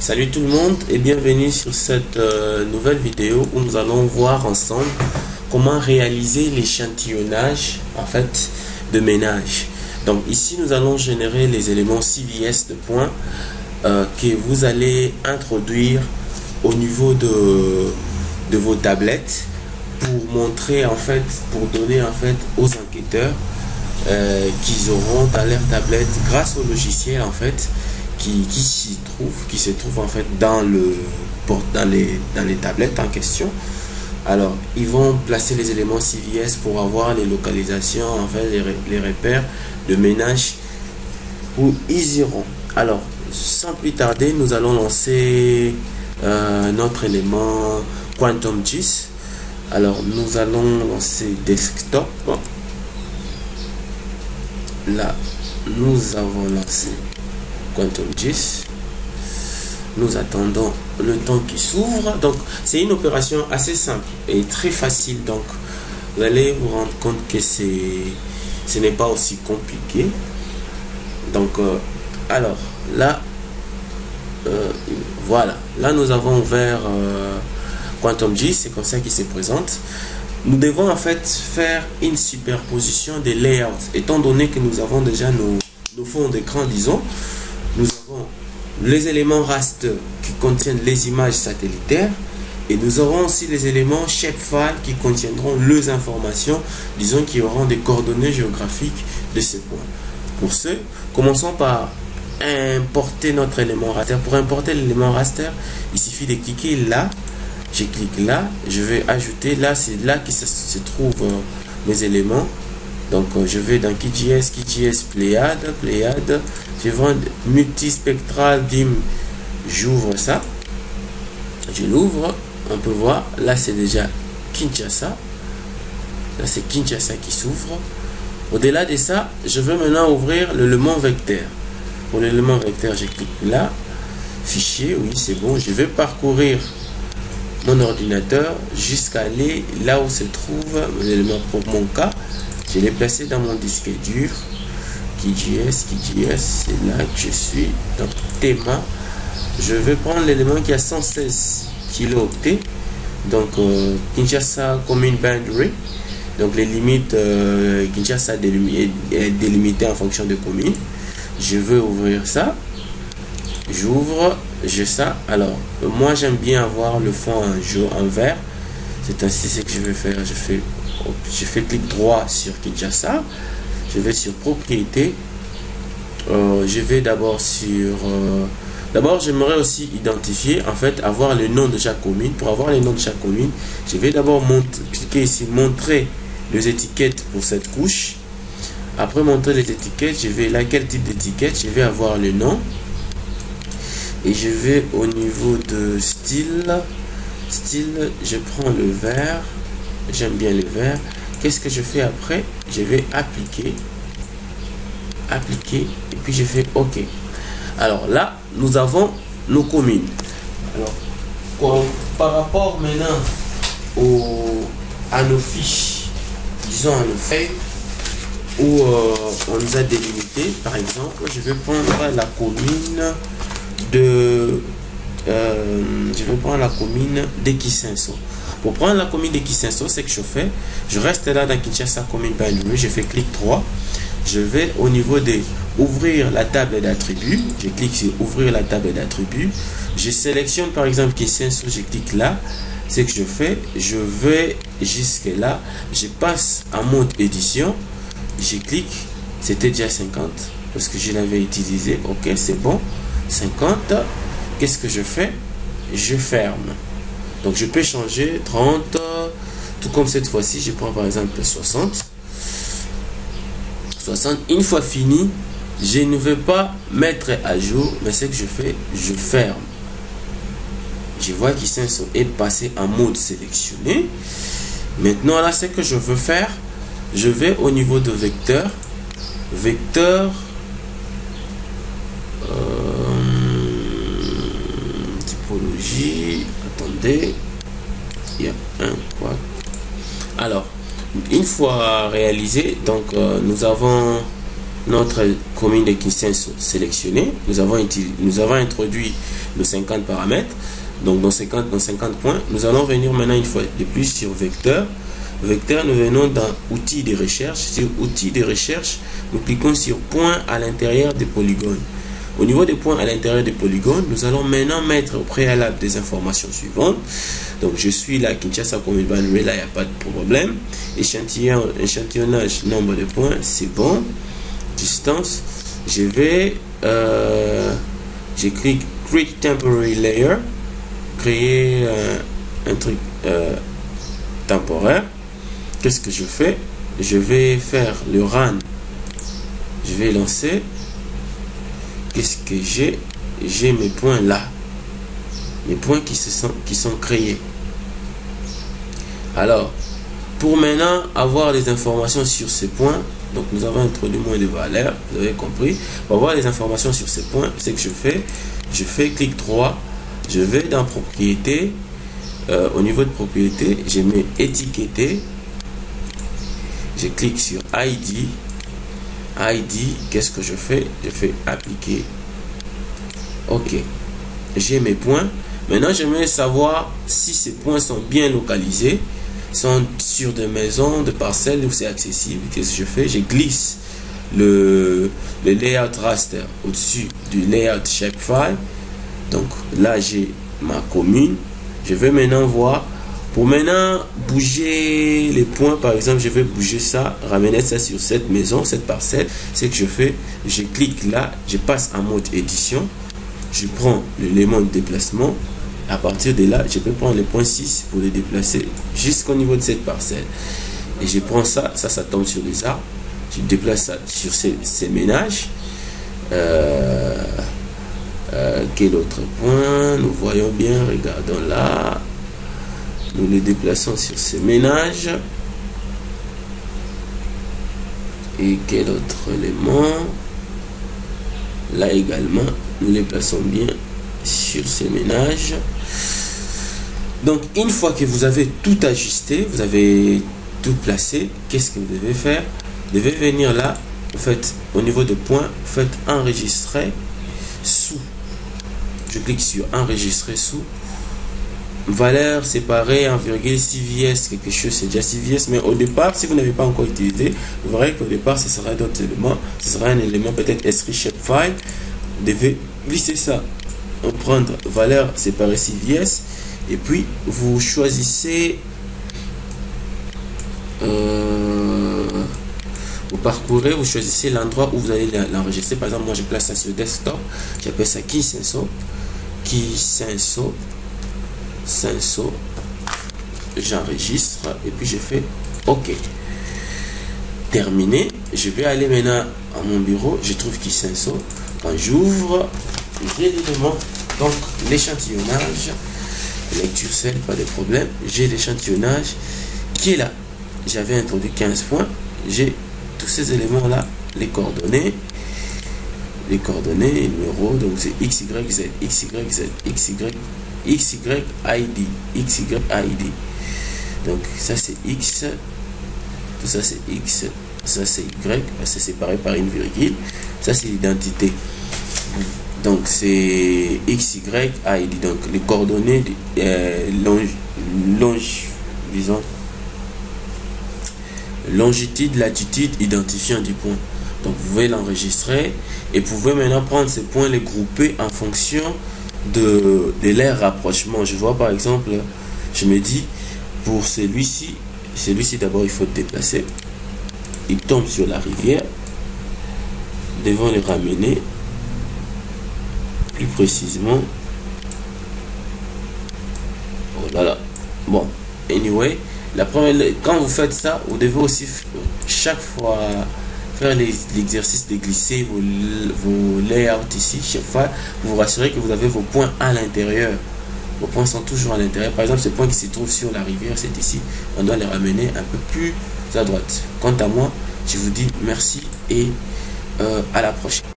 Salut tout le monde et bienvenue sur cette nouvelle vidéo où nous allons voir ensemble comment réaliser l'échantillonnage de ménage. Donc ici nous allons générer les éléments CVS de points que vous allez introduire au niveau de vos tablettes pour montrer pour donner aux enquêteurs qu'ils auront dans leur tablette grâce au logiciel qui se trouve dans les tablettes en question. Alors ils vont placer les éléments CVS pour avoir les localisations, les repères de ménage où ils iront. Alors sans plus tarder, nous allons lancer notre élément QuantumGIS. Alors nous allons lancer desktop. Là nous avons lancé QuantumGIS. Nous attendons le temps qui s'ouvre. Donc c'est une opération assez simple et très facile. Donc vous allez vous rendre compte que ce n'est pas aussi compliqué. Donc alors là voilà, là nous avons ouvert QuantumGIS. C'est comme ça qu'il se présente. Nous devons faire une superposition des layouts, étant donné que nous avons déjà nos fonds d'écran, disons. Nous avons les éléments raster qui contiennent les images satellitaires et nous aurons aussi les éléments shapefile qui contiendront les informations, disons, qui auront des coordonnées géographiques de ces points. Pour ce, commençons par importer notre élément raster. Pour importer l'élément raster, il suffit de cliquer là. Je clique là, je vais ajouter là, c'est là que se trouvent mes éléments. Donc je vais dans QGIS Pléiade, je vais multispectral dim, j'ouvre ça, je l'ouvre, on peut voir, là c'est déjà Kinshasa, là c'est Kinshasa qui s'ouvre. Au-delà de ça, je vais maintenant ouvrir l'élément vecteur. Pour l'élément vecteur, je clique là, fichier, oui c'est bon, je vais parcourir mon ordinateur jusqu'à aller là où se trouve l'élément. Pour mon cas, je l'ai placé dans mon disque dur QGIS, c'est là que je suis dans Théma. Je vais prendre l'élément qui a 116 kilooctets, donc Kinshasa Commune Boundary, donc les limites Kinshasa est délimité en fonction de commune. Je veux ouvrir ça, j'ouvre, j'ai ça. Alors moi j'aime bien avoir le fond en vert, c'est ainsi ce que je vais faire. Je fais clic droit sur Kinshasa, je vais sur propriété, je vais d'abord sur d'abord j'aimerais aussi identifier avoir le nom de chaque commune. Pour avoir les noms de chaque commune, je vais d'abord cliquer ici montrer les étiquettes pour cette couche. Après montrer les étiquettes, je vais là quel type d'étiquette, je vais avoir le nom. Et je vais au niveau de style, je prends le vert, j'aime bien le vert. Qu'est-ce que je fais après? Je vais appliquer, et puis je fais OK. Alors là, nous avons nos communes. Alors, par rapport maintenant à nos fiches, disons à nos feuilles, où on nous a délimité, par exemple, je vais prendre la commune de Kisenso. Pour prendre la commune de Kisenso, c'est que je fais, je reste là dans Kinshasa Commune Boundary, je fais clic droit, je vais au niveau de ouvrir la table d'attributs, je clique sur ouvrir la table d'attributs, je sélectionne par exemple Kisenso, je clique là. Ce que je fais, je vais jusque là, je passe en mode édition, je clique, c'était déjà 50 parce que je l'avais utilisé. OK, c'est bon, 50. Qu'est-ce que je fais? Je ferme. Donc je peux changer 30, tout comme cette fois-ci, je prends par exemple 60. Une fois fini, je ne vais pas mettre à jour, mais ce que je fais, je ferme. Je vois qu'ils est passé en mode sélectionné. Maintenant là, ce que je veux faire, je vais au niveau de vecteur, typologie, attendez, il y a un quoi. Alors une fois réalisé, donc nous avons notre commune de Kisenso sélectionnée, nous avons introduit nos 50 paramètres. Donc dans 50 points, nous allons venir maintenant une fois de plus sur vecteur. Vecteur, nous venons dans outils de recherche. Sur outils de recherche, nous cliquons sur point à l'intérieur des polygones. Au niveau des points à l'intérieur des polygones, nous allons maintenant mettre au préalable des informations suivantes. Donc je suis là, Kinshasa Commune Boundary, là il n'y a pas de problème. Échantillonnage, nombre de points, c'est bon. Distance, je vais, je clique Create Temporary Layer, créer un truc temporaire. Qu'est-ce que je fais? Je vais faire le run, je vais lancer. Qu'est-ce que j'ai? J'ai mes points là, mes points qui sont créés. Alors, pour maintenant avoir des informations sur ces points, donc nous avons introduit moins de valeurs, vous avez compris. Pour avoir des informations sur ces points, c'est que je fais clic droit, je vais dans propriété, au niveau de propriété, je mets étiqueter, je clique sur ID. Qu'est-ce que je fais? Je fais appliquer. Ok, j'ai mes points. Maintenant, j'aimerais savoir si ces points sont bien localisés, sont sur des maisons, des parcelles où c'est accessible. Qu'est-ce que je fais? Je glisse le layout raster au-dessus du layout shapefile. Donc là, j'ai ma commune. Je vais maintenant voir. Pour maintenant bouger les points, par exemple, je vais bouger ça, ramener ça sur cette maison, cette parcelle. C'est que je fais, je clique là, je passe en mode édition, je prends l'élément de déplacement. À partir de là, je peux prendre le point 6 pour le déplacer jusqu'au niveau de cette parcelle. Et je prends ça, ça tombe sur les arbres. Je déplace ça sur ces ménages. Quel autre point? Nous voyons bien, regardons là. Nous les déplaçons sur ces ménages. Et quel autre élément? Là également, nous les plaçons bien sur ces ménages. Donc, une fois que vous avez tout ajusté, vous avez tout placé, qu'est-ce que vous devez faire? Vous devez venir là, vous faites au niveau de points, vous faites enregistrer sous. Je clique sur enregistrer sous. Valeur séparée en virgule CVS, quelque chose, c'est déjà CVS, mais au départ, si vous n'avez pas encore utilisé, vous verrez qu'au départ, ce sera d'autres éléments. Ce sera un élément peut-être S3 shapefile. Vous devez glisser ça, prendre valeur séparée CVS, et puis vous choisissez, vous parcourez, vous choisissez l'endroit où vous allez l'enregistrer. Par exemple, moi je place ça sur desktop, j'appelle ça Kinsenso, j'enregistre et puis je fais OK. Terminé. Je vais aller maintenant à mon bureau. Je trouve Kinsenso. Quand j'ouvre, j'ai l'élément, donc l'échantillonnage, lecture seule, pas de problème. J'ai l'échantillonnage qui est là. J'avais introduit 15 points. J'ai tous ces éléments là, les coordonnées, numéros, donc c'est XYZ, XYID. Donc ça c'est X, tout ça c'est X, ça c'est Y, c'est séparé par une virgule, ça c'est l'identité. Donc c'est XYID, donc les coordonnées disons longitude, latitude, identifiant du point. Donc vous pouvez l'enregistrer et vous pouvez maintenant prendre ces points, les grouper en fonction de leur rapprochement. Je vois par exemple, je me dis pour celui-ci d'abord il faut le déplacer. Il tombe sur la rivière. Nous devons le ramener plus précisément. Voilà. Bon, anyway, la première, quand vous faites ça, vous devez aussi chaque fois faire l'exercice de glisser vos layouts ici, chaque fois, vous vous rassurez que vous avez vos points à l'intérieur. Vos points sont toujours à l'intérieur. Par exemple, ce point qui se trouve sur la rivière, c'est ici. On doit les ramener un peu plus à droite. Quant à moi, je vous dis merci et à la prochaine.